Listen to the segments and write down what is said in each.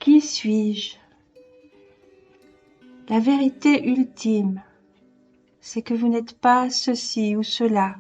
Qui suis-je? La vérité ultime, c'est que vous n'êtes pas ceci ou cela,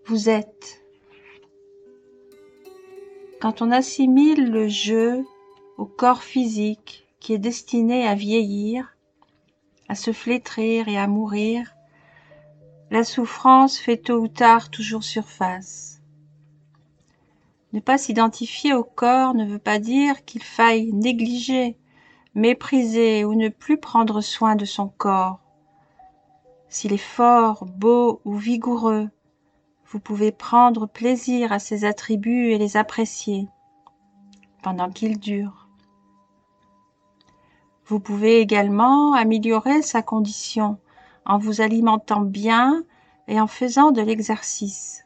vous êtes. Quand on assimile le je au corps physique qui est destiné à vieillir, à se flétrir et à mourir, la souffrance fait tôt ou tard toujours surface. Ne pas s'identifier au corps ne veut pas dire qu'il faille négliger, mépriser ou ne plus prendre soin de son corps. S'il est fort, beau ou vigoureux, vous pouvez prendre plaisir à ses attributs et les apprécier pendant qu'il dure. Vous pouvez également améliorer sa condition en vous alimentant bien et en faisant de l'exercice.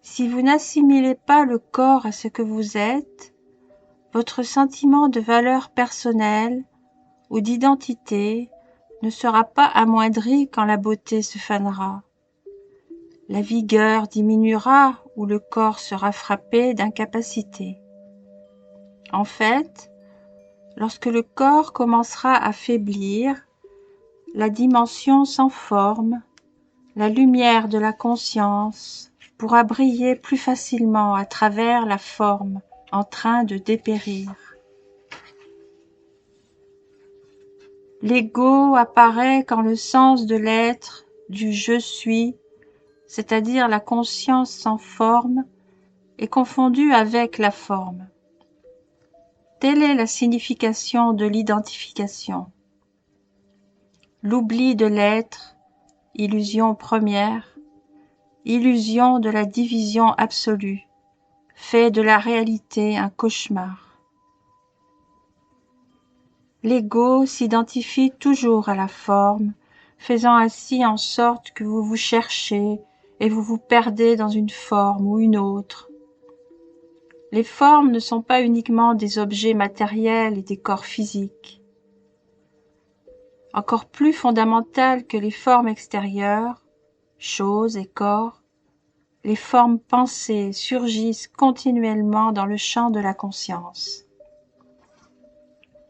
Si vous n'assimilez pas le corps à ce que vous êtes, votre sentiment de valeur personnelle ou d'identité ne sera pas amoindri quand la beauté se fanera. La vigueur diminuera ou le corps sera frappé d'incapacité. En fait, lorsque le corps commencera à faiblir, la dimension sans forme, la lumière de la conscience pourra briller plus facilement à travers la forme en train de dépérir. L'ego apparaît quand le sens de l'être, du je suis, c'est-à-dire la conscience sans forme, est confondu avec la forme. Telle est la signification de l'identification. L'oubli de l'être, illusion première, illusion de la division absolue, fait de la réalité un cauchemar. L'ego s'identifie toujours à la forme, faisant ainsi en sorte que vous vous cherchez et vous vous perdez dans une forme ou une autre. Les formes ne sont pas uniquement des objets matériels et des corps physiques. Encore plus fondamentales que les formes extérieures, choses et corps, les formes pensées surgissent continuellement dans le champ de la conscience.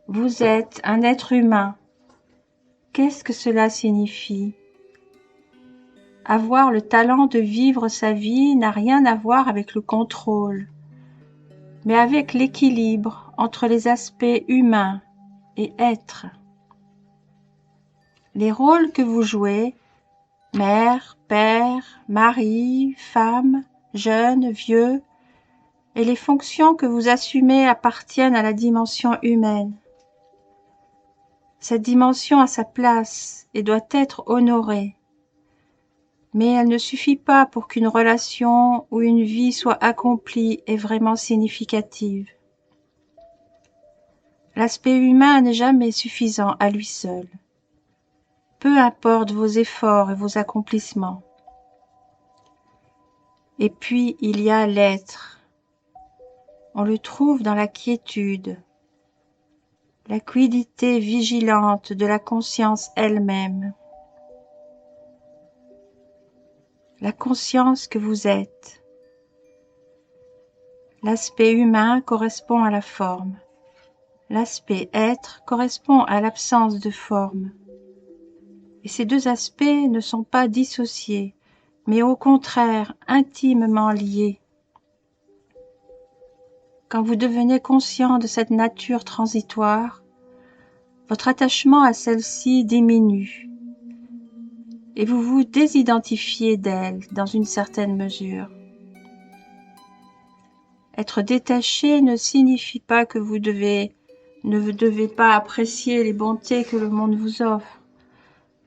Vous êtes un être humain. Qu'est-ce que cela signifie? Avoir le talent de vivre sa vie n'a rien à voir avec le contrôle, mais avec l'équilibre entre les aspects humains et être. Les rôles que vous jouez, mère, père, mari, femme, jeune, vieux, et les fonctions que vous assumez appartiennent à la dimension humaine. Cette dimension a sa place et doit être honorée, mais elle ne suffit pas pour qu'une relation ou une vie soit accomplie et vraiment significative. L'aspect humain n'est jamais suffisant à lui seul. Peu importe vos efforts et vos accomplissements. Et puis il y a l'être. On le trouve dans la quiétude, la quiddité vigilante de la conscience elle-même. La conscience que vous êtes. L'aspect humain correspond à la forme. L'aspect être correspond à l'absence de forme. Et ces deux aspects ne sont pas dissociés, mais au contraire intimement liés. Quand vous devenez conscient de cette nature transitoire, votre attachement à celle-ci diminue et vous vous désidentifiez d'elle dans une certaine mesure. Être détaché ne signifie pas que vous ne devez pas apprécier les bontés que le monde vous offre.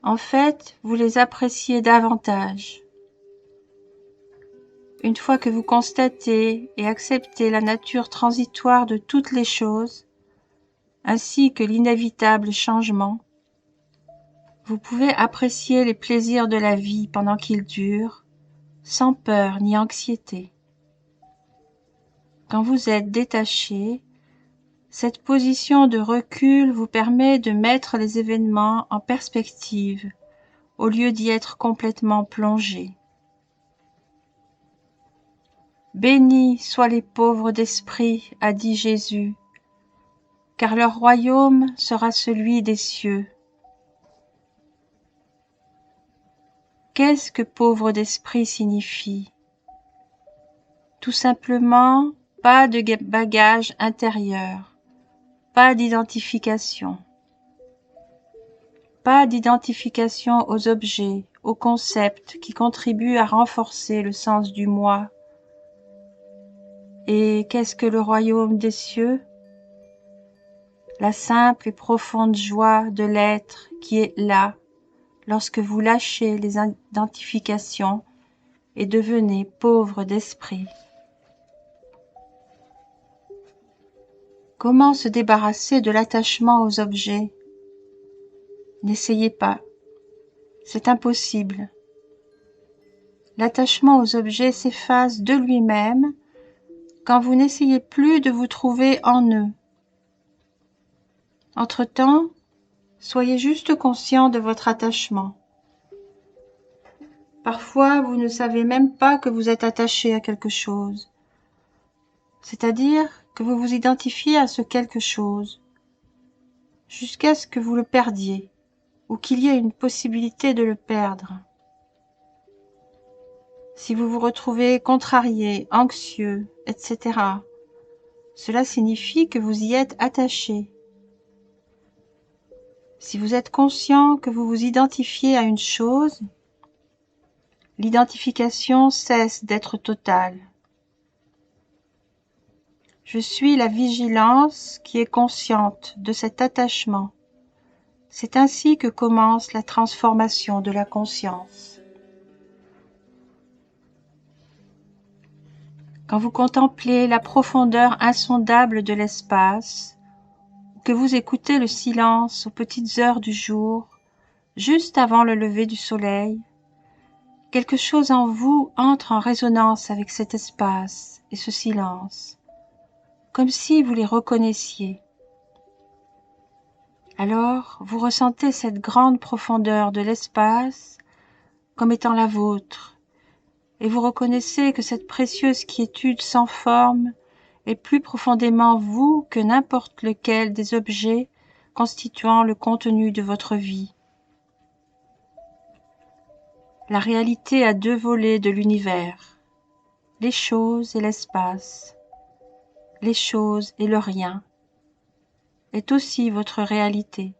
En fait, vous les appréciez davantage. Une fois que vous constatez et acceptez la nature transitoire de toutes les choses, ainsi que l'inévitable changement, vous pouvez apprécier les plaisirs de la vie pendant qu'ils durent, sans peur ni anxiété. Quand vous êtes détaché, cette position de recul vous permet de mettre les événements en perspective, au lieu d'y être complètement plongé. Bénis soient les pauvres d'esprit, a dit Jésus, car leur royaume sera celui des cieux. Qu'est-ce que pauvre d'esprit signifie? Tout simplement, pas de bagage intérieur, pas d'identification. Pas d'identification aux objets, aux concepts qui contribuent à renforcer le sens du moi. Et qu'est-ce que le royaume des cieux? La simple et profonde joie de l'être qui est là, lorsque vous lâchez les identifications et devenez pauvre d'esprit. Comment se débarrasser de l'attachement aux objets? N'essayez pas, c'est impossible. L'attachement aux objets s'efface de lui-même quand vous n'essayez plus de vous trouver en eux. Entre-temps, soyez juste conscient de votre attachement. Parfois, vous ne savez même pas que vous êtes attaché à quelque chose, c'est-à-dire que vous vous identifiez à ce quelque chose, jusqu'à ce que vous le perdiez, ou qu'il y ait une possibilité de le perdre. Si vous vous retrouvez contrarié, anxieux, etc., cela signifie que vous y êtes attaché. Si vous êtes conscient que vous vous identifiez à une chose, l'identification cesse d'être totale. Je suis la vigilance qui est consciente de cet attachement. C'est ainsi que commence la transformation de la conscience. Quand vous contemplez la profondeur insondable de l'espace, que vous écoutez le silence aux petites heures du jour, juste avant le lever du soleil, quelque chose en vous entre en résonance avec cet espace et ce silence, comme si vous les reconnaissiez. Alors, vous ressentez cette grande profondeur de l'espace comme étant la vôtre, et vous reconnaissez que cette précieuse quiétude sans forme est plus profondément vous que n'importe lequel des objets constituant le contenu de votre vie. La réalité a deux volets de l'univers, les choses et l'espace. Les choses et le rien est aussi votre réalité.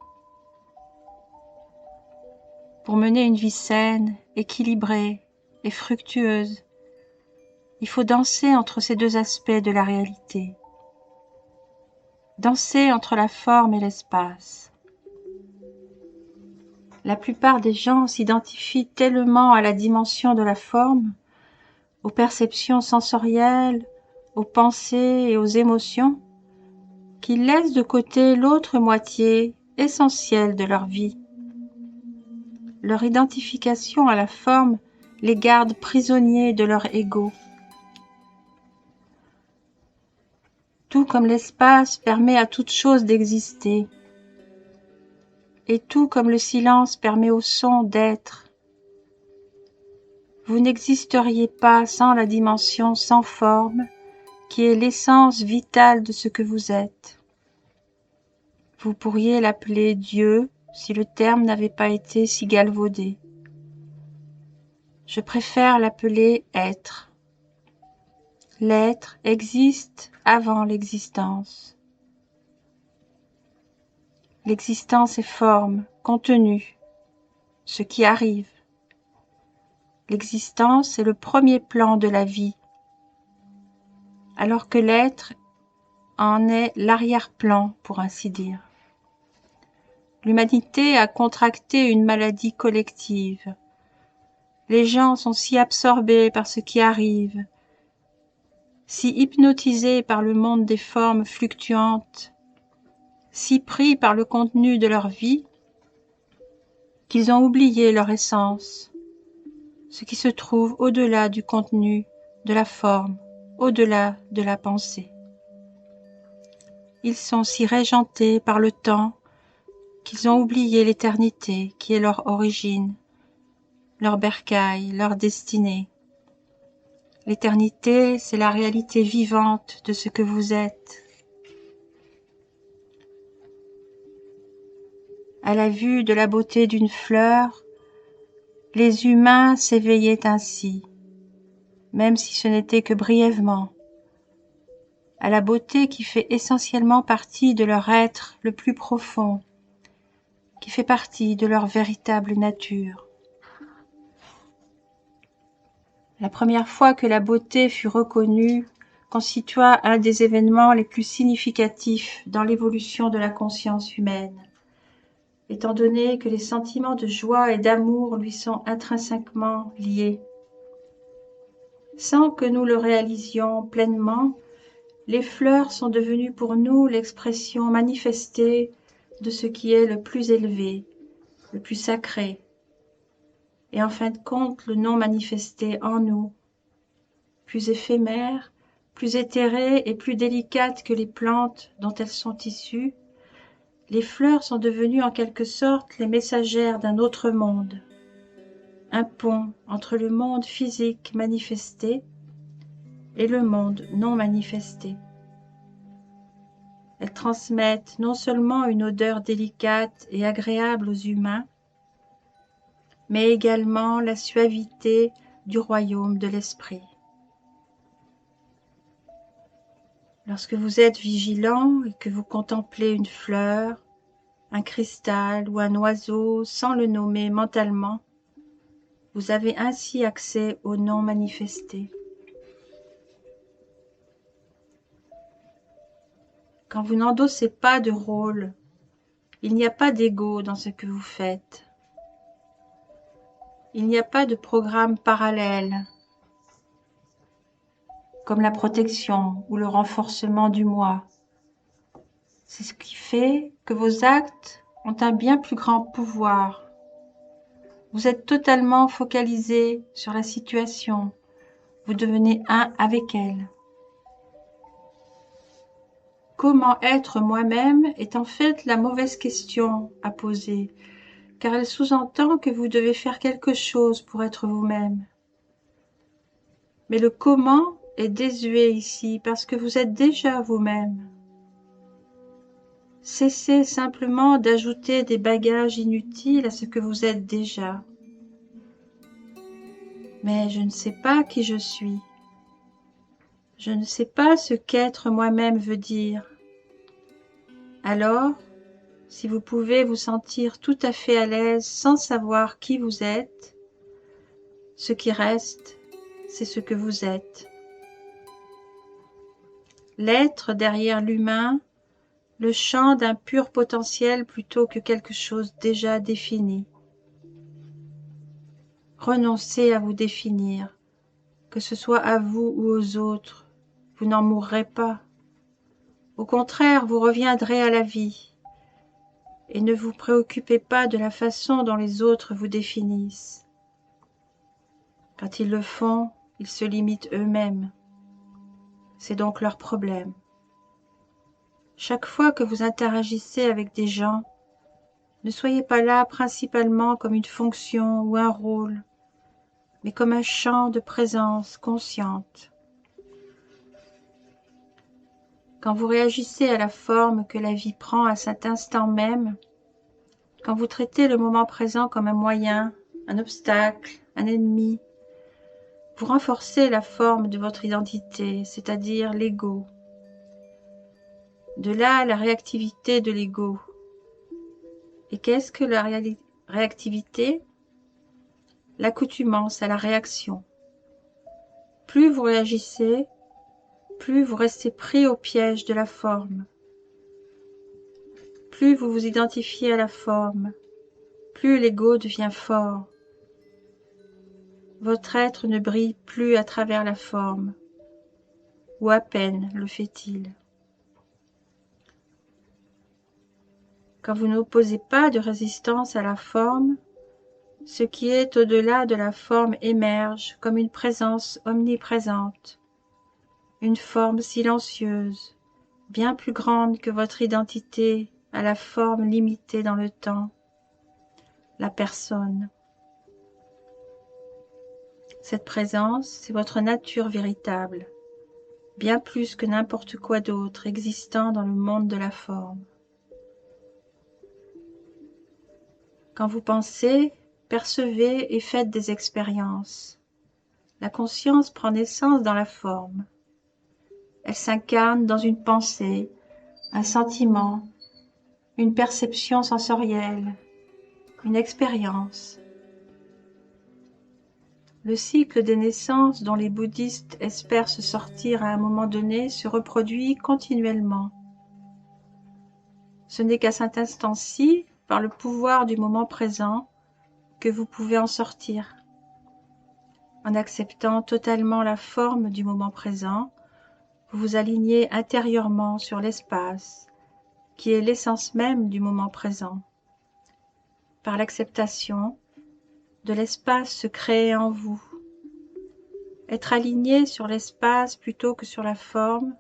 Pour mener une vie saine, équilibrée et fructueuse, il faut danser entre ces deux aspects de la réalité. Danser entre la forme et l'espace. La plupart des gens s'identifient tellement à la dimension de la forme, aux perceptions sensorielles, aux pensées et aux émotions, qu'ils laissent de côté l'autre moitié essentielle de leur vie. Leur identification à la forme les garde prisonniers de leur ego. Tout comme l'espace permet à toute chose d'exister, et tout comme le silence permet au son d'être, vous n'existeriez pas sans la dimension sans forme qui est l'essence vitale de ce que vous êtes. Vous pourriez l'appeler Dieu si le terme n'avait pas été si galvaudé. Je préfère l'appeler être. L'être existe avant l'existence. L'existence est forme, contenu, ce qui arrive. L'existence est le premier plan de la vie, alors que l'être en est l'arrière-plan, pour ainsi dire. L'humanité a contracté une maladie collective. Les gens sont si absorbés par ce qui arrive, si hypnotisés par le monde des formes fluctuantes, si pris par le contenu de leur vie, qu'ils ont oublié leur essence, ce qui se trouve au-delà du contenu, de la forme, au-delà de la pensée. Ils sont si régentés par le temps qu'ils ont oublié l'éternité qui est leur origine, leur bercail, leur destinée. L'éternité, c'est la réalité vivante de ce que vous êtes. À la vue de la beauté d'une fleur, les humains s'éveillaient ainsi, même si ce n'était que brièvement, à la beauté qui fait essentiellement partie de leur être le plus profond, qui fait partie de leur véritable nature. La première fois que la beauté fut reconnue constitua un des événements les plus significatifs dans l'évolution de la conscience humaine, étant donné que les sentiments de joie et d'amour lui sont intrinsèquement liés. Sans que nous le réalisions pleinement, les fleurs sont devenues pour nous l'expression manifestée de ce qui est le plus élevé, le plus sacré, et en fin de compte le non manifesté en nous, plus éphémère, plus éthérée et plus délicate que les plantes dont elles sont issues. Les fleurs sont devenues en quelque sorte les messagères d'un autre monde, un pont entre le monde physique manifesté et le monde non manifesté. Elles transmettent non seulement une odeur délicate et agréable aux humains, mais également la suavité du royaume de l'esprit. Lorsque vous êtes vigilant et que vous contemplez une fleur, un cristal ou un oiseau sans le nommer mentalement, vous avez ainsi accès au non manifesté. Quand vous n'endossez pas de rôle, il n'y a pas d'ego dans ce que vous faites. Il n'y a pas de programme parallèle, comme la protection ou le renforcement du moi. C'est ce qui fait que vos actes ont un bien plus grand pouvoir. Vous êtes totalement focalisé sur la situation. Vous devenez un avec elle. Comment être moi-même est en fait la mauvaise question à poser, car elle sous-entend que vous devez faire quelque chose pour être vous-même. Mais le comment est désuet ici parce que vous êtes déjà vous-même. Cessez simplement d'ajouter des bagages inutiles à ce que vous êtes déjà. Mais je ne sais pas qui je suis. Je ne sais pas ce qu'être moi-même veut dire. Alors, si vous pouvez vous sentir tout à fait à l'aise sans savoir qui vous êtes, ce qui reste, c'est ce que vous êtes. L'être derrière l'humain, le champ d'un pur potentiel plutôt que quelque chose déjà défini. Renoncez à vous définir, que ce soit à vous ou aux autres, vous n'en mourrez pas. Au contraire, vous reviendrez à la vie. Et ne vous préoccupez pas de la façon dont les autres vous définissent. Quand ils le font, ils se limitent eux-mêmes. C'est donc leur problème. Chaque fois que vous interagissez avec des gens, ne soyez pas là principalement comme une fonction ou un rôle, mais comme un champ de présence consciente. Quand vous réagissez à la forme que la vie prend à cet instant même, quand vous traitez le moment présent comme un moyen, un obstacle, un ennemi, vous renforcez la forme de votre identité, c'est-à-dire l'ego. De là, la réactivité de l'ego. Et qu'est-ce que la réactivité? L'accoutumance à la réaction. Plus vous réagissez, plus vous restez pris au piège de la forme. Plus vous vous identifiez à la forme, plus l'ego devient fort. Votre être ne brille plus à travers la forme, ou à peine le fait-il. Quand vous n'opposez pas de résistance à la forme, ce qui est au-delà de la forme émerge comme une présence omniprésente, une forme silencieuse, bien plus grande que votre identité à la forme limitée dans le temps, la personne. Cette présence, c'est votre nature véritable, bien plus que n'importe quoi d'autre existant dans le monde de la forme. Quand vous pensez, percevez et faites des expériences. La conscience prend naissance dans la forme. Elle s'incarne dans une pensée, un sentiment, une perception sensorielle, une expérience. Le cycle des naissances dont les bouddhistes espèrent se sortir à un moment donné se reproduit continuellement. Ce n'est qu'à cet instant-ci, par le pouvoir du moment présent, que vous pouvez en sortir. En acceptant totalement la forme du moment présent, vous vous alignez intérieurement sur l'espace, qui est l'essence même du moment présent. Par l'acceptation, de l'espace se crée en vous. Être aligné sur l'espace plutôt que sur la forme,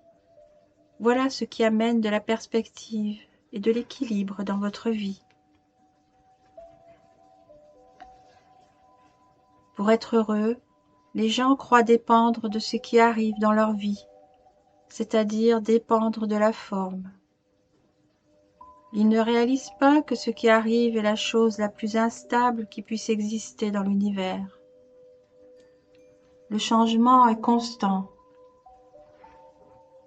voilà ce qui amène de la perspective et de l'équilibre dans votre vie. Pour être heureux, les gens croient dépendre de ce qui arrive dans leur vie, c'est-à-dire dépendre de la forme. Ils ne réalisent pas que ce qui arrive est la chose la plus instable qui puisse exister dans l'univers. Le changement est constant.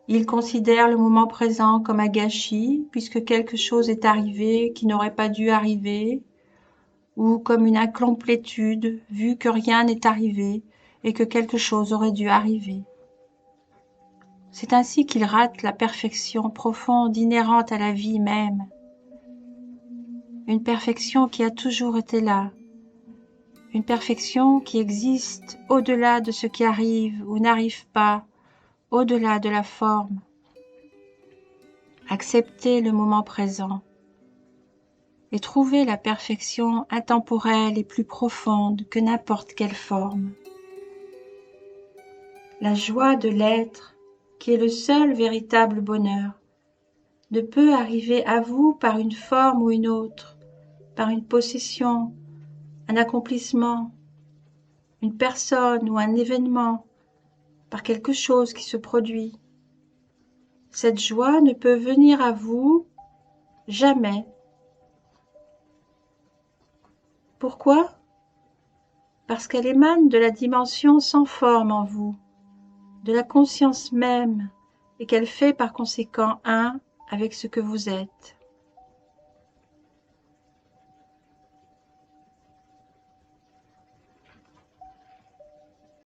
Ils considèrent le moment présent comme un gâchis, puisque quelque chose est arrivé qui n'aurait pas dû arriver, ou comme une incomplétude, vu que rien n'est arrivé et que quelque chose aurait dû arriver. C'est ainsi qu'ils ratent la perfection profonde inhérente à la vie même, une perfection qui a toujours été là, une perfection qui existe au-delà de ce qui arrive ou n'arrive pas, au-delà de la forme. Acceptez le moment présent et trouvez la perfection intemporelle et plus profonde que n'importe quelle forme. La joie de l'être, qui est le seul véritable bonheur, ne peut arriver à vous par une forme ou une autre, par une possession, un accomplissement, une personne ou un événement, par quelque chose qui se produit. Cette joie ne peut venir à vous jamais. Pourquoi ? Parce qu'elle émane de la dimension sans forme en vous, de la conscience même, et qu'elle fait par conséquent un avec ce que vous êtes.